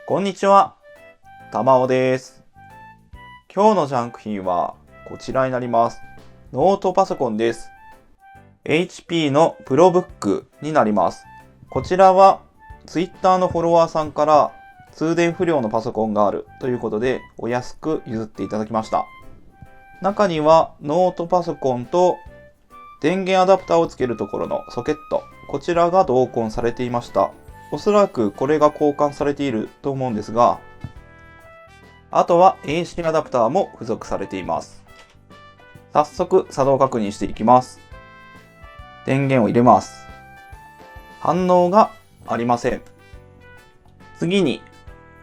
こんにちは、たまおです。今日のジャンク品はこちらになります。ノートパソコンです。HP のプロブックになります。こちらは Twitter のフォロワーさんから通電不良のパソコンがあるということでお安く譲っていただきました。中にはノートパソコンと電源アダプターをつけるところのソケット、こちらが同梱されていました。おそらくこれが交換されていると思うんですが、あとは AC アダプターも付属されています。早速作動確認していきます。電源を入れます。反応がありません。次に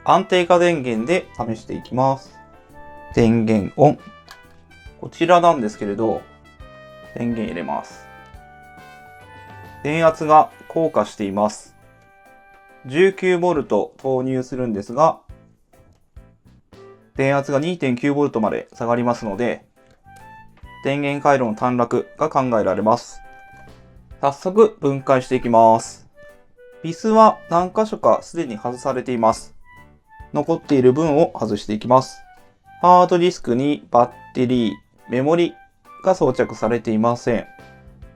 安定化電源で試していきます。電源オン。こちらなんですけれど、電源入れます。電圧が降下しています。19V 投入するんですが、電圧が 2.9V まで下がりますので、電源回路の短絡が考えられます。早速分解していきます。ビスは何箇所かすでに外されています。残っている分を外していきます。ハードディスクにバッテリー、メモリが装着されていません。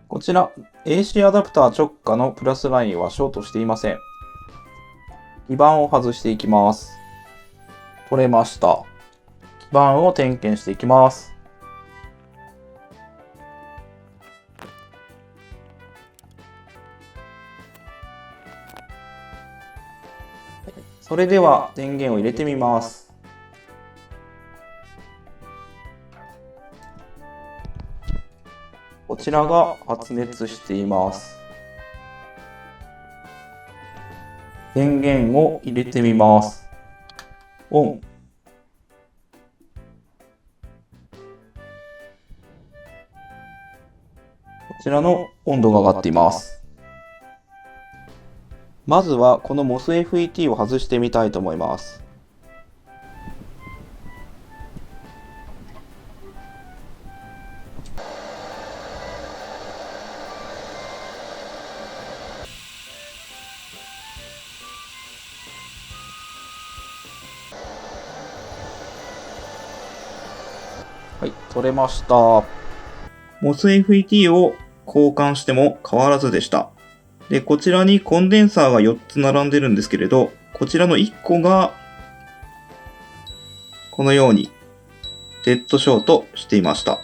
こちら AC アダプター直下のプラスラインはショートしていません。基板を外していきます。取れました。基板を点検していきます。それでは電源を入れてみます。こちらが発熱しています。電源を入れてみます。オン。こちらの温度が上がっています。まずはこの MOSFET を外してみたいと思います。はい、取れました。MOSFET を交換しても変わらずでした。で、こちらにコンデンサーが4つ並んでるんですけれど、こちらの1個がこのようにデッドショートしていました。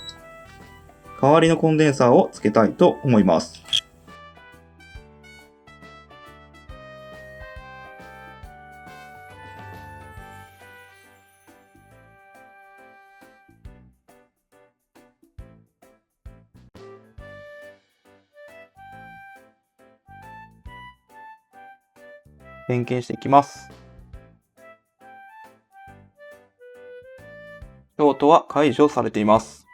代わりのコンデンサーをつけたいと思います。点検していきます。ショートは解除されています。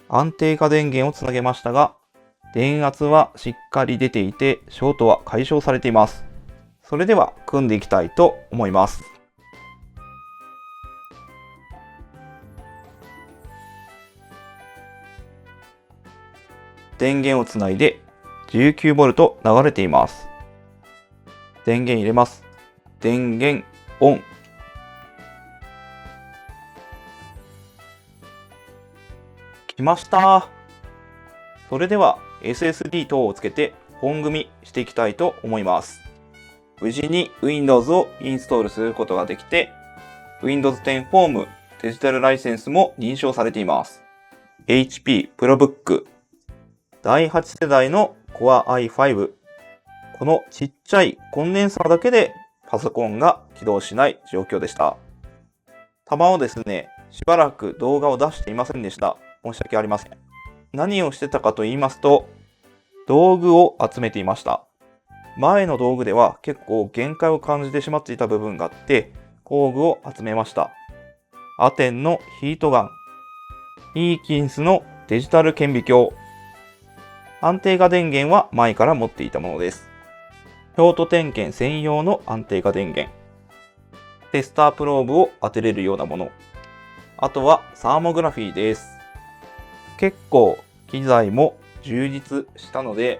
安定化電源をつなげましたが、電圧はしっかり出ていて、ショートは解消されています。それでは組んでいきたいと思います。電源をつないで 19V 流れています。電源入れます。電源オン。来ました。それでは SSD 等をつけて本組みしていきたいと思います。無事に Windows をインストールすることができて、Windows 10 Home デジタルライセンスも認証されています。HP ProBook 第8世代の Core i5。このちっちゃいコンデンサーだけでパソコンが起動しない状況でした。弾をですね、しばらく動画を出していませんでした。申し訳ありません。何をしてたかと言いますと、道具を集めていました。前の道具では結構限界を感じてしまっていた部分があって、工具を集めました。アテンのヒートガン、イーキンスのデジタル顕微鏡、安定化電源は前から持っていたものです。ショート点検専用の安定化電源、テスタープローブを当てれるようなもの、あとはサーモグラフィーです。結構機材も充実したので、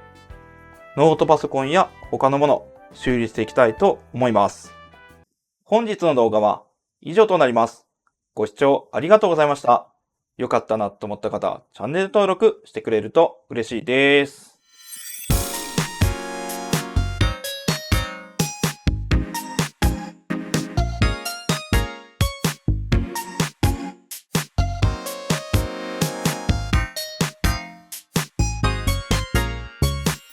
ノートパソコンや他のもの修理していきたいと思います。本日の動画は以上となります。ご視聴ありがとうございました。良かったなと思った方はチャンネル登録してくれると嬉しいです。